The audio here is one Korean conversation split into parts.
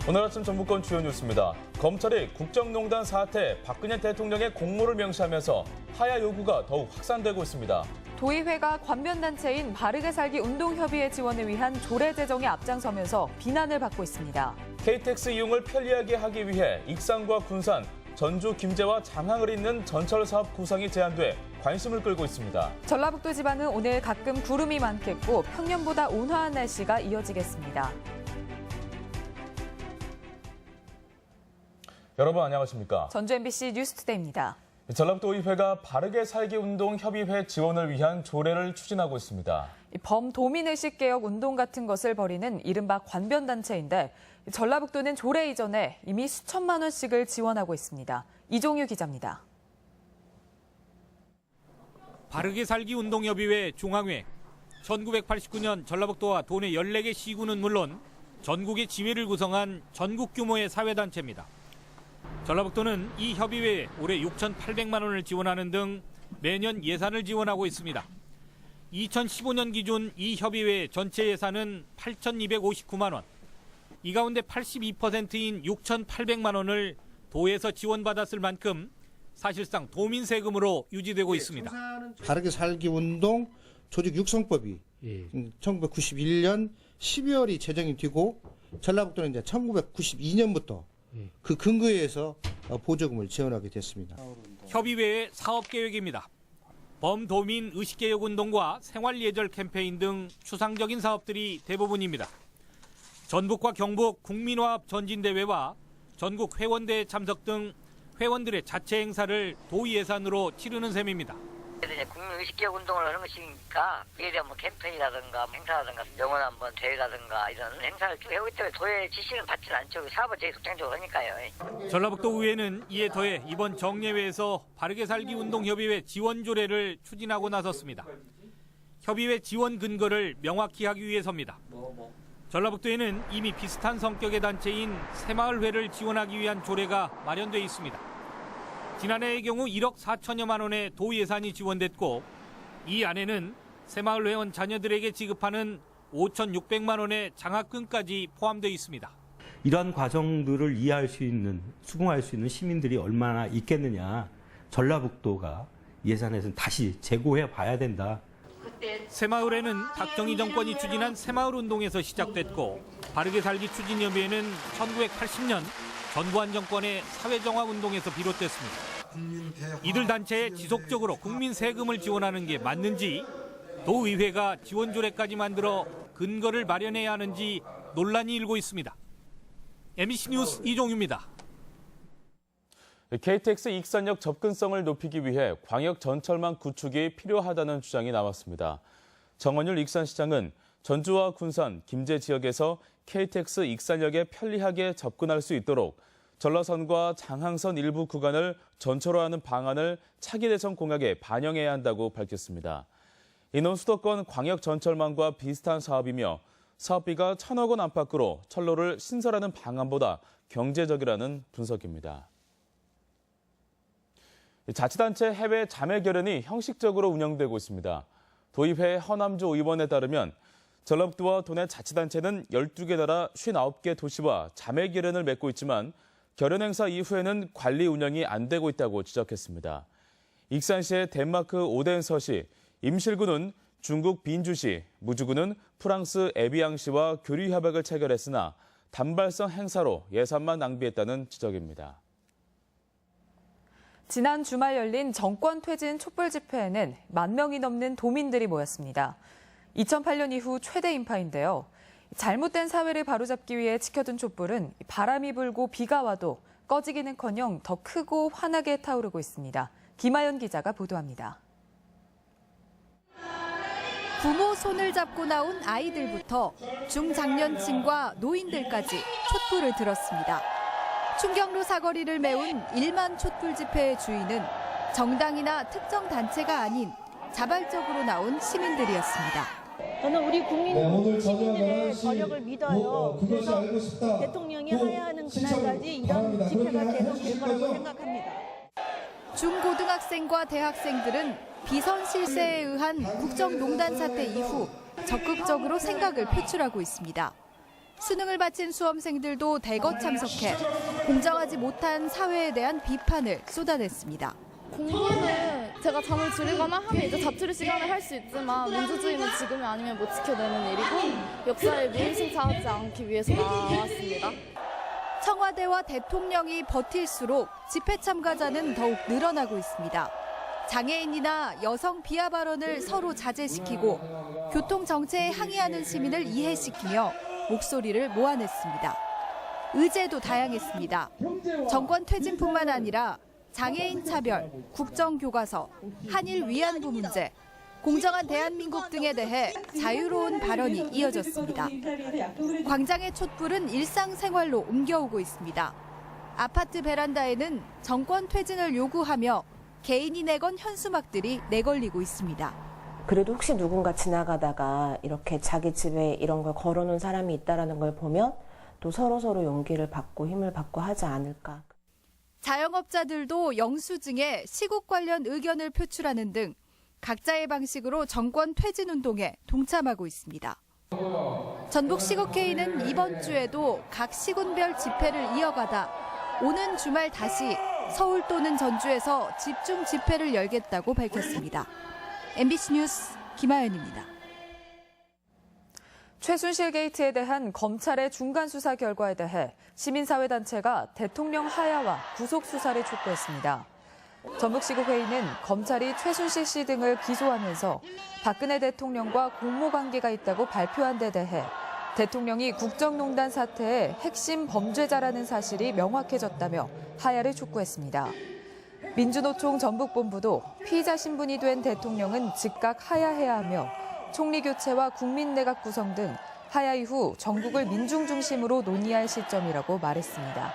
오늘 아침 정부권 주요 뉴스입니다. 검찰이 국정농단 사태 박근혜 대통령의 공모를 명시하면서 하야 요구가 더욱 확산되고 있습니다. 도의회가 관변단체인 바르게 살기 운동협의회 지원을 위한 조례 제정에 앞장서면서 비난을 받고 있습니다. KTX 이용을 편리하게 하기 위해 익산과 군산, 전주, 김제와 장항을 잇는 전철 사업 구상이 제안돼 관심을 끌고 있습니다. 전라북도 지방은 오늘 가끔 구름이 많겠고 평년보다 온화한 날씨가 이어지겠습니다. 여러분 안녕하십니까? 전주 MBC 뉴스투데이입니다. 전라북도의회가 바르게 살기 운동 협의회 지원을 위한 조례를 추진하고 있습니다. 범도민의식 개혁 운동 같은 것을 벌이는 이른바 관변단체인데 전라북도는 조례 이전에 이미 수천만 원씩을 지원하고 있습니다. 이종유 기자입니다. 바르게 살기 운동협의회 중앙회. 1989년 전라북도와 도내 14개 시군은 물론 전국의 지회를 구성한 전국 규모의 사회단체입니다. 전라북도는 이 협의회에 올해 6,800만 원을 지원하는 등 매년 예산을 지원하고 있습니다. 2015년 기준 이 협의회 전체 예산은 8,259만 원. 이 가운데 82%인 6,800만 원을 도에서 지원받았을 만큼 사실상 도민 세금으로 유지되고 있습니다. 바르게 살기 운동 조직 육성법이 1991년 12월이 제정이 되고 전라북도는 이제 1992년부터 그 근거에서 보조금을 지원하게 됐습니다. 협의회의 사업 계획입니다. 범도민 의식개혁 운동과 생활예절 캠페인 등 추상적인 사업들이 대부분입니다. 전북과 경북 국민화합 전진대회와 전국 회원대회 참석 등 회원들의 자체 행사를 도 예산으로 치르는 셈입니다. 국민의식개혁 운동을 하는 것이니까 이에 대한 캠페인이라든가 행사라든가 영원 한번 대회라든가 이런 행사를 쭉 해오기 때문에 도의 지시는 받지는 않죠. 사업은 저희 독단적으로 하니까요. 전라북도 의회는 이에 더해 이번 정례회에서 바르게 살기 운동협의회 지원 조례를 추진하고 나섰습니다. 협의회 지원 근거를 명확히 하기 위해서입니다. 전라북도에는 이미 비슷한 성격의 단체인 새마을회를 지원하기 위한 조례가 마련돼 있습니다. 지난해의 경우 1억 4천여만 원의 도 예산이 지원됐고 이 안에는 새마을 회원 자녀들에게 지급하는 5,600만 원의 장학금까지 포함되어 있습니다. 이러한 과정들을 이해할 수 있는, 수긍할 수 있는 시민들이 얼마나 있겠느냐. 전라북도가 예산에서는 다시 재고해 봐야 된다. 새마을회는 박정희 정권이 추진한 새마을운동에서 시작됐고 바르게 살기 추진협의회는 1980년 전두환 정권의 사회정화운동에서 비롯됐습니다. 이들 단체에 지속적으로 국민 세금을 지원하는 게 맞는지 도의회가 지원 조례까지 만들어 근거를 마련해야 하는지 논란이 일고 있습니다. MBC 뉴스 이종유입니다. KTX 익산역 접근성을 높이기 위해 광역 전철망 구축이 필요하다는 주장이 나왔습니다. 정원율 익산시장은 전주와 군산, 김제 지역에서 KTX 익산역에 편리하게 접근할 수 있도록 전라선과 장항선 일부 구간을 전철화하는 방안을 차기 대선 공약에 반영해야 한다고 밝혔습니다. 이는 수도권 광역 전철망과 비슷한 사업이며 사업비가 1,000억 원 안팎으로 철로를 신설하는 방안보다 경제적이라는 분석입니다. 자치단체 해외 자매 결연이 형식적으로 운영되고 있습니다. 도의회 허남조 의원에 따르면 전라북도와 도내 자치단체는 12개 나라 59개 도시와 자매 결연을 맺고 있지만 결연 행사 이후에는 관리 운영이 안 되고 있다고 지적했습니다. 익산시의 덴마크 오덴서시, 임실구는 중국 빈주시, 무주구는 프랑스 에비앙시와 교류 협약을 체결했으나 단발성 행사로 예산만 낭비했다는 지적입니다. 지난 주말 열린 정권 퇴진 촛불 집회에는 10,000명이 넘는 도민들이 모였습니다. 2008년 이후 최대 인파인데요. 잘못된 사회를 바로잡기 위해 지켜둔 촛불은 바람이 불고 비가 와도 꺼지기는커녕 더 크고 환하게 타오르고 있습니다. 김아연 기자가 보도합니다. 부모 손을 잡고 나온 아이들부터 중장년층과 노인들까지 촛불을 들었습니다. 충경로 사거리를 메운 1만 촛불 집회의 주인은 정당이나 특정 단체가 아닌 자발적으로 나온 시민들이었습니다. 저는 우리 시민들의 권력을 믿어요. 그래서 대통령이 하야하는 그날까지 이런 집회가 계속될 거라고 생각합니다. 중고등학생과 대학생들은 비선 실세에 의한 국정농단 사태 이후 적극적으로 생각을 표출하고 있습니다. 수능을 마친 수험생들도 대거 참석해 공정하지 못한 사회에 대한 비판을 쏟아냈습니다. 공부는 제가 잠을 줄이거나 하면 이제 자투리 시간을 할 수 있지만 민주주의는 지금이 아니면 못 지켜내는 일이고 역사에 무임승차하지 않기 위해서 나왔습니다. 청와대와 대통령이 버틸수록 집회 참가자는 더욱 늘어나고 있습니다. 장애인이나 여성 비하 발언을 서로 자제시키고 교통 정체에 항의하는 시민을 이해시키며 목소리를 모아냈습니다. 의제도 다양했습니다. 정권 퇴진뿐만 아니라 장애인 차별, 국정교과서, 한일 위안부 문제, 공정한 대한민국 등에 대해 자유로운 발언이 이어졌습니다. 광장의 촛불은 일상생활로 옮겨오고 있습니다. 아파트 베란다에는 정권 퇴진을 요구하며 개인이 내건 현수막들이 내걸리고 있습니다. 그래도 혹시 누군가 지나가다가 이렇게 자기 집에 이런 걸 걸어놓은 사람이 있다는 걸 보면 또 서로 용기를 받고 힘을 받고 하지 않을까. 자영업자들도 영수증에 시국 관련 의견을 표출하는 등 각자의 방식으로 정권 퇴진 운동에 동참하고 있습니다. 전북 시국회의는 이번 주에도 각 시군별 집회를 이어가다 오는 주말 다시 서울 또는 전주에서 집중 집회를 열겠다고 밝혔습니다. MBC 뉴스 김하연입니다. 최순실 게이트에 대한 검찰의 중간 수사 결과에 대해 시민사회단체가 대통령 하야와 구속 수사를 촉구했습니다. 전북시국회의는 검찰이 최순실 씨 등을 기소하면서 박근혜 대통령과 공모관계가 있다고 발표한 데 대해 대통령이 국정농단 사태의 핵심 범죄자라는 사실이 명확해졌다며 하야를 촉구했습니다. 민주노총 전북본부도 피의자 신분이 된 대통령은 즉각 하야해야 하며 총리 교체와 국민내각 구성 등 하야 이후 전국을 민중 중심으로 논의할 시점이라고 말했습니다.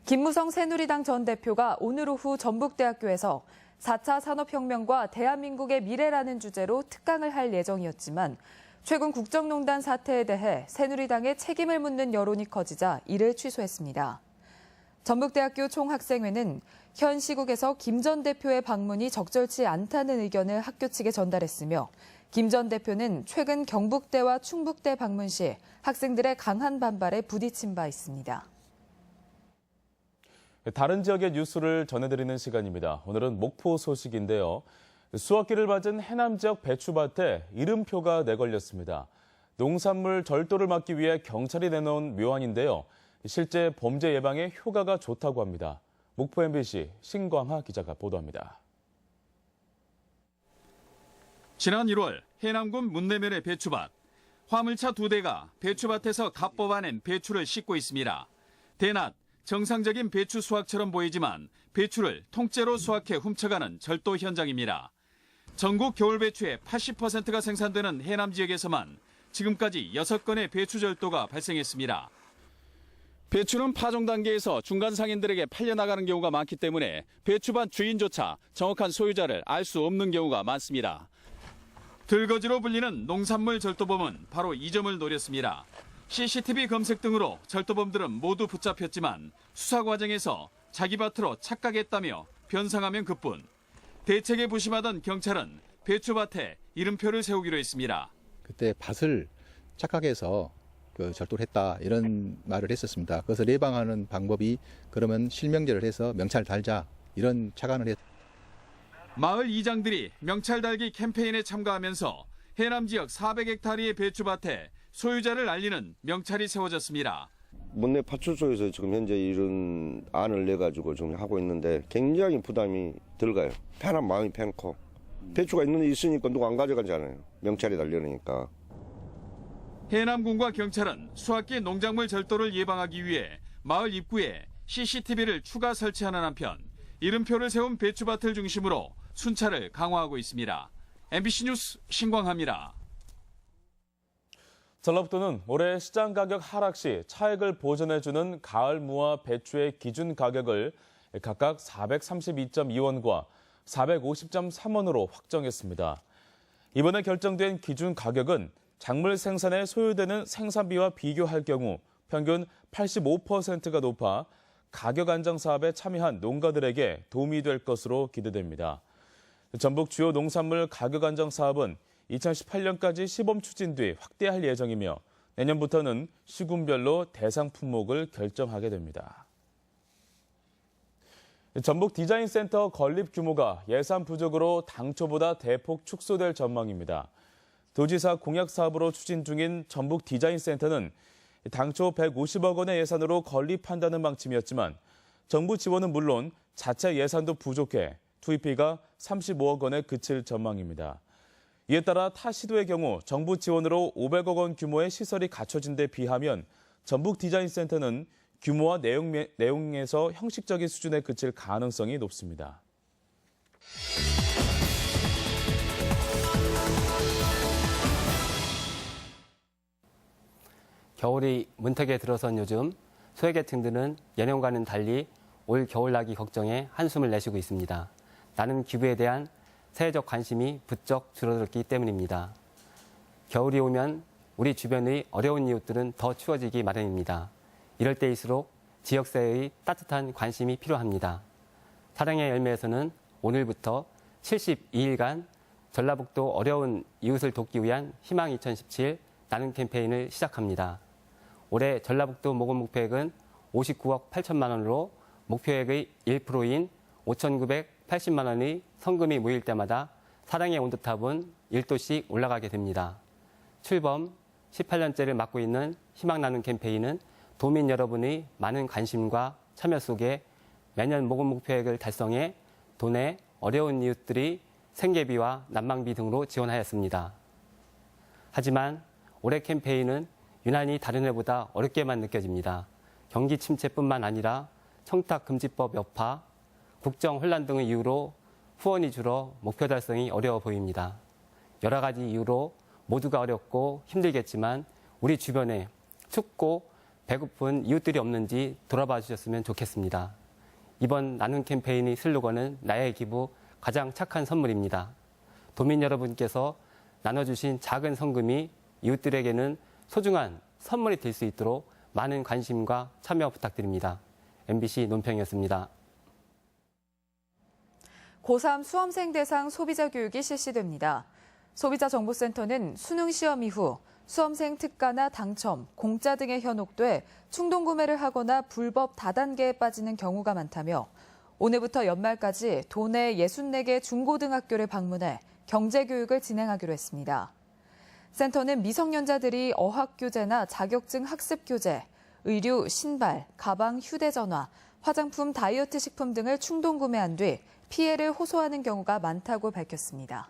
김무성 새누리당 전 대표가 오늘 오후 전북대학교에서 4차 산업혁명과 대한민국의 미래라는 주제로 특강을 할 예정이었지만 최근 국정농단 사태에 대해 새누리당의 책임을 묻는 여론이 커지자 이를 취소했습니다. 전북대학교 총학생회는 현 시국에서 김 전 대표의 방문이 적절치 않다는 의견을 학교 측에 전달했으며 김 전 대표는 최근 경북대와 충북대 방문 시 학생들의 강한 반발에 부딪힌 바 있습니다. 다른 지역의 뉴스를 전해드리는 시간입니다. 오늘은 목포 소식인데요. 수확기를 맞은 해남 지역 배추밭에 이름표가 내걸렸습니다. 농산물 절도를 막기 위해 경찰이 내놓은 묘안인데요. 실제 범죄 예방에 효과가 좋다고 합니다. 목포 MBC 신광하 기자가 보도합니다. 지난 1월 해남군 문내면의 배추밭. 화물차 2대가 배추밭에서 갓 뽑아낸 배추를 싣고 있습니다. 대낮 정상적인 배추 수확처럼 보이지만 배추를 통째로 수확해 훔쳐가는 절도 현장입니다. 전국 겨울 배추의 80%가 생산되는 해남 지역에서만 지금까지 6건의 배추 절도가 발생했습니다. 배추는 파종 단계에서 중간 상인들에게 팔려나가는 경우가 많기 때문에 배추밭 주인조차 정확한 소유자를 알 수 없는 경우가 많습니다. 들거지로 불리는 농산물 절도범은 바로 이 점을 노렸습니다. CCTV 검색 등으로 절도범들은 모두 붙잡혔지만 수사 과정에서 자기 밭으로 착각했다며 변상하면 그뿐. 대책에 부심하던 경찰은 배추밭에 이름표를 세우기로 했습니다. 그때 밭을 착각해서 절도를 했다 이런 말을 했었습니다. 그래서 예방하는 방법이 그러면 실명제를 해서 명찰 달자 이런 착안을 했. 마을 이장들이 명찰 달기 캠페인에 참가하면서 해남 지역 400헥타리의 배추밭에 소유자를 알리는 명찰이 세워졌습니다. 문내 파출소에서 지금 현재 이런 안을 내가지고 지금 하고 있는데 굉장히 부담이 들어가요. 편한 마음이 편고 배추가 있으니까 누가 안 가져가잖아요. 명찰이 달려니까. 해남군과 경찰은 수확기 농작물 절도를 예방하기 위해 마을 입구에 CCTV를 추가 설치하는 한편 이름표를 세운 배추밭을 중심으로 순찰을 강화하고 있습니다. MBC 뉴스 신광하입니다. 전라북도는 올해 시장 가격 하락 시 차익을 보전해주는 가을 무화 배추의 기준 가격을 각각 432.2원과 450.3원으로 확정했습니다. 이번에 결정된 기준 가격은 작물 생산에 소요되는 생산비와 비교할 경우 평균 85%가 높아 가격 안정 사업에 참여한 농가들에게 도움이 될 것으로 기대됩니다. 전북 주요 농산물 가격 안정 사업은 2018년까지 시범 추진 뒤 확대할 예정이며 내년부터는 시군별로 대상 품목을 결정하게 됩니다. 전북 디자인센터 건립 규모가 예산 부족으로 당초보다 대폭 축소될 전망입니다. 도지사 공약 사업으로 추진 중인 전북 디자인센터는 당초 150억 원의 예산으로 건립한다는 방침이었지만 정부 지원은 물론 자체 예산도 부족해 투입비가 35억 원에 그칠 전망입니다. 이에 따라 타 시도의 경우 정부 지원으로 500억 원 규모의 시설이 갖춰진 데 비하면 전북 디자인센터는 규모와 내용에서 형식적인 수준에 그칠 가능성이 높습니다. 겨울이 문턱에 들어선 요즘 소외계층들은 예년과는 달리 올 겨울나기 걱정에 한숨을 내쉬고 있습니다. 나는 기부에 대한 사회적 관심이 부쩍 줄어들었기 때문입니다. 겨울이 오면 우리 주변의 어려운 이웃들은 더 추워지기 마련입니다. 이럴 때일수록 지역사회의 따뜻한 관심이 필요합니다. 사랑의 열매에서는 오늘부터 72일간 전라북도 어려운 이웃을 돕기 위한 희망 2017 나눔 캠페인을 시작합니다. 올해 전라북도 모금 목표액은 59억 8천만 원으로 목표액의 1%인 5,980만 원의 성금이 모일 때마다 사랑의 온도탑은 1도씩 올라가게 됩니다. 출범 18년째를 맡고 있는 희망 나눔 캠페인은 도민 여러분의 많은 관심과 참여 속에 매년 모금 목표액을 달성해 도내 어려운 이웃들이 생계비와 난방비 등으로 지원하였습니다. 하지만 올해 캠페인은 유난히 다른 해보다 어렵게만 느껴집니다. 경기 침체뿐만 아니라 청탁금지법 여파, 국정 혼란 등의 이유로 후원이 줄어 목표 달성이 어려워 보입니다. 여러 가지 이유로 모두가 어렵고 힘들겠지만 우리 주변에 춥고 배고픈 이웃들이 없는지 돌아봐 주셨으면 좋겠습니다. 이번 나눔 캠페인의 슬로건은 나의 기부 가장 착한 선물입니다. 도민 여러분께서 나눠주신 작은 성금이 이웃들에게는 소중한 선물이 될 수 있도록 많은 관심과 참여 부탁드립니다. MBC 논평이었습니다. 고3 수험생 대상 소비자 교육이 실시됩니다. 소비자정보센터는 수능 시험 이후 수험생 특가나 당첨, 공짜 등에 현혹돼 충동구매를 하거나 불법 다단계에 빠지는 경우가 많다며 오늘부터 연말까지 도내 64개 중고등학교를 방문해 경제교육을 진행하기로 했습니다. 센터는 미성년자들이 어학교재나 자격증 학습교재, 의류, 신발, 가방, 휴대전화, 화장품, 다이어트 식품 등을 충동구매한 뒤 피해를 호소하는 경우가 많다고 밝혔습니다.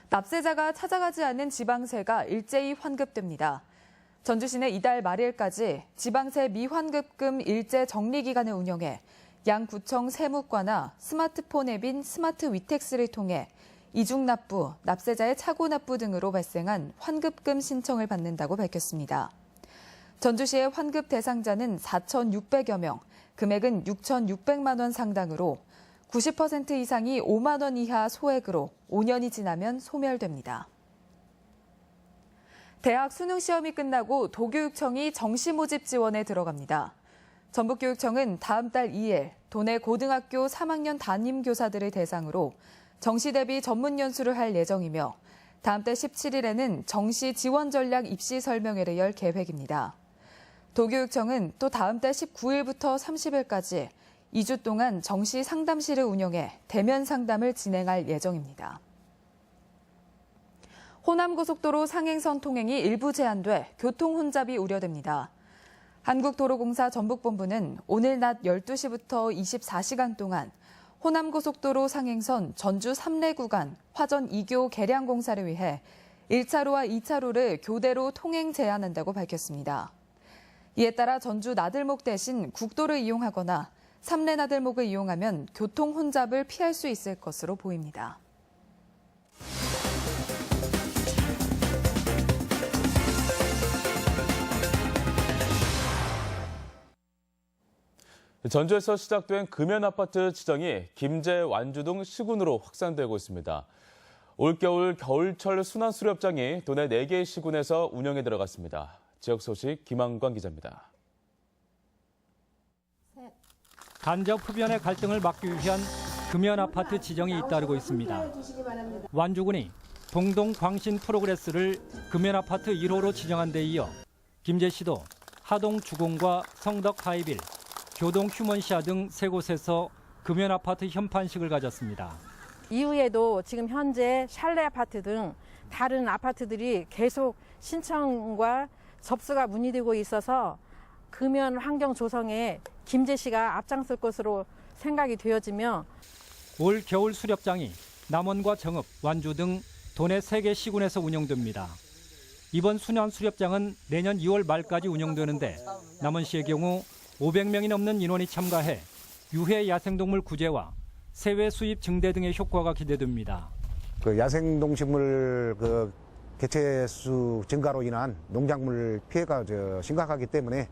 납세자가 찾아가지 않은 지방세가 일제히 환급됩니다. 전주시는 이달 말일까지 지방세 미환급금 일제 정리기간을 운영해 양 구청 세무과나 스마트폰 앱인 스마트 위텍스를 통해 이중납부, 납세자의 차고납부 등으로 발생한 환급금 신청을 받는다고 밝혔습니다. 전주시의 환급 대상자는 4,600여 명, 금액은 6,600만 원 상당으로 90% 이상이 5만 원 이하 소액으로 5년이 지나면 소멸됩니다. 대학 수능 시험이 끝나고 도교육청이 정시 모집 지원에 들어갑니다. 전북교육청은 다음 달 2일 도내 고등학교 3학년 담임교사들을 대상으로 정시 대비 전문 연수를 할 예정이며 다음 달 17일에는 정시 지원 전략 입시 설명회를 열 계획입니다. 도교육청은 또 다음 달 19일부터 30일까지 2주 동안 정시 상담실을 운영해 대면 상담을 진행할 예정입니다. 호남고속도로 상행선 통행이 일부 제한돼 교통 혼잡이 우려됩니다. 한국도로공사 전북본부는 오늘 낮 12시부터 24시간 동안 호남고속도로 상행선 전주 3내 구간 화전 2교 개량 공사를 위해 1차로와 2차로를 교대로 통행 제한한다고 밝혔습니다. 이에 따라 전주 나들목 대신 국도를 이용하거나 3내 나들목을 이용하면 교통 혼잡을 피할 수 있을 것으로 보입니다. 전주에서 시작된 금연아파트 지정이 김제, 완주 등 시군으로 확산되고 있습니다. 올겨울 겨울철 순환수렵장이 도내 4개의 시군에서 운영에 들어갔습니다. 지역 소식 김한광 기자입니다. 간접 흡연의 갈등을 막기 위한 금연아파트 지정이 잇따르고 있습니다. 완주군이 동동 광신 프로그레스를 금연아파트 1호로 지정한 데 이어 김제시도 하동 주공과 성덕 하이빌, 교동 휴먼시아 등 3곳에서 금연아파트 현판식을 가졌습니다. 이후에도 지금 현재 샬레 아파트 등 다른 아파트들이 계속 신청과 접수가 문의되고 있어서 금연 환경 조성에 김제시가 앞장설 것으로 생각이 되어지며 올 겨울 수렵장이 남원과 정읍, 완주 등 도내 3개 시군에서 운영됩니다. 이번 수년 수렵장은 내년 2월 말까지 운영되는데 남원시의 경우 500명이 넘는 인원이 참가해 유해 야생동물 구제와 세외 수입 증대 등의 효과가 기대됩니다. 야생동식물 개체수 증가로 인한 농작물 피해가 심각하기 때문에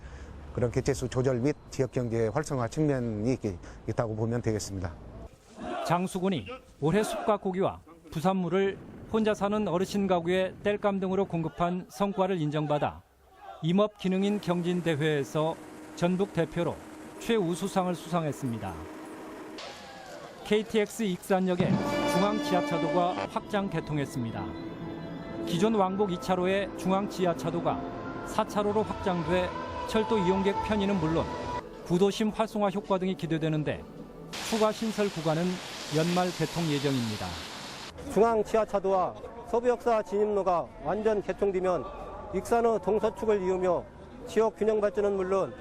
그런 개체수 조절 및 지역경제 활성화 측면이 있다고 보면 되겠습니다. 장수군이 올해 숲과 고기와 부산물을 혼자 사는 어르신 가구에 땔감 등으로 공급한 성과를 인정받아 임업 기능인 경진대회에서 전북 대표로 최우수상을 수상했습니다. KTX 익산역의 중앙 지하차도가 확장 개통했습니다. 기존 왕복 2차로의 중앙 지하차도가 4차로로 확장돼 철도 이용객 편의는 물론 구도심 활성화 효과 등이 기대되는데 추가 신설 구간은 연말 개통 예정입니다. 중앙 지하차도와 서부역사 진입로가 완전 개통되면 익산의 동서축을 이루며 지역 균형 발전은 물론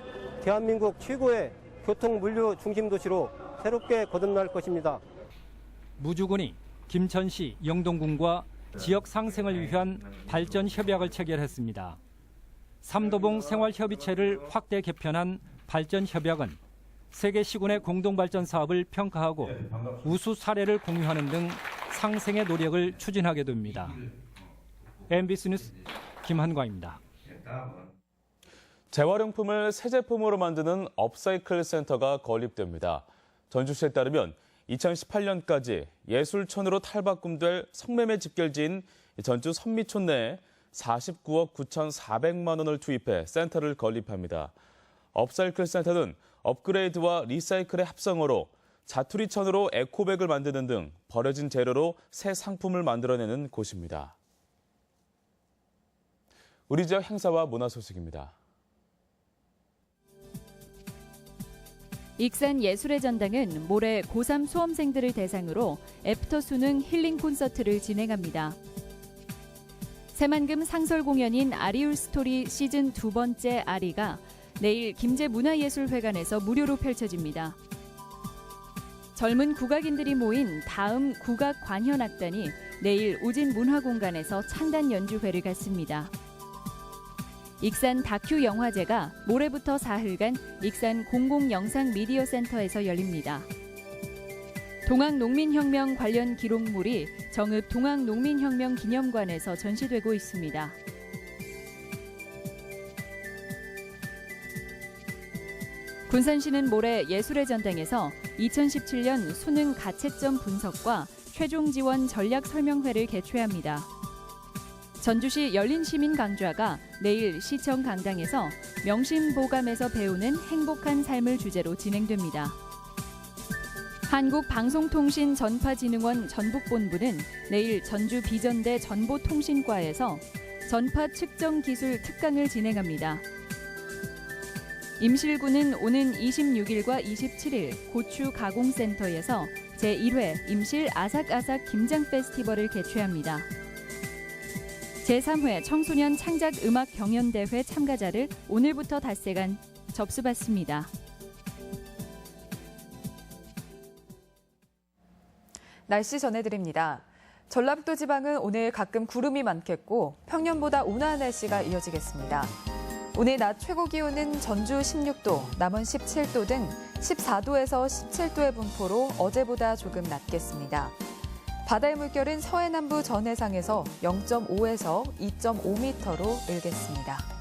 대한민국 최고의 교통 물류 중심 도시로 새롭게 거듭날 것입니다. 무주군이 김천시, 영동군과 지역 상생을 위한 발전 협약을 체결했습니다. 삼도봉 생활협의체를 확대 개편한 발전 협약은 세계 시군의 공동 발전 사업을 평가하고 우수 사례를 공유하는 등 상생의 노력을 추진하게 됩니다. MBC 뉴스 김한광입니다. 재활용품을 새 제품으로 만드는 업사이클 센터가 건립됩니다. 전주시에 따르면 2018년까지 예술촌으로 탈바꿈될 성매매 집결지인 전주 선미촌 내에 49억 9,400만 원을 투입해 센터를 건립합니다. 업사이클 센터는 업그레이드와 리사이클의 합성어로 자투리천으로 에코백을 만드는 등 버려진 재료로 새 상품을 만들어내는 곳입니다. 우리 지역 행사와 문화 소식입니다. 익산 예술의 전당은 모레 고3 수험생들을 대상으로 애프터 수능 힐링 콘서트를 진행합니다. 새만금 상설 공연인 아리울 스토리 시즌 2번째 아리가 내일 김제문화예술회관에서 무료로 펼쳐집니다. 젊은 국악인들이 모인 다음 국악관현악단이 내일 우진문화공간에서 창단 연주회를 갖습니다. 익산 다큐 영화제가 모레부터 사흘간 익산 공공영상미디어센터에서 열립니다. 동학농민혁명 관련 기록물이 정읍 동학농민혁명 기념관에서 전시되고 있습니다. 군산시는 모레 예술의 전당에서 2017년 수능 가채점 분석과 최종 지원 전략 설명회를 개최합니다. 전주시 열린시민강좌가 내일 시청 강당에서 명심보감에서 배우는 행복한 삶을 주제로 진행됩니다. 한국방송통신전파진흥원 전북본부는 내일 전주 비전대 전보통신과에서 전파 측정 기술 특강을 진행합니다. 임실군은 오는 26일과 27일 고추 가공센터에서 제1회 임실 아삭아삭 김장 페스티벌을 개최합니다. 제3회 청소년 창작 음악 경연대회 참가자를 오늘부터 닷새간 접수받습니다. 날씨 전해드립니다. 전라북도 지방은 오늘 가끔 구름이 많겠고 평년보다 온화한 날씨가 이어지겠습니다. 오늘 낮 최고 기온은 전주 16도, 남원 17도 등 14도에서 17도의 분포로 어제보다 조금 낮겠습니다. 바다의 물결은 서해남부 전해상에서 0.5에서 2.5m로 일겠습니다.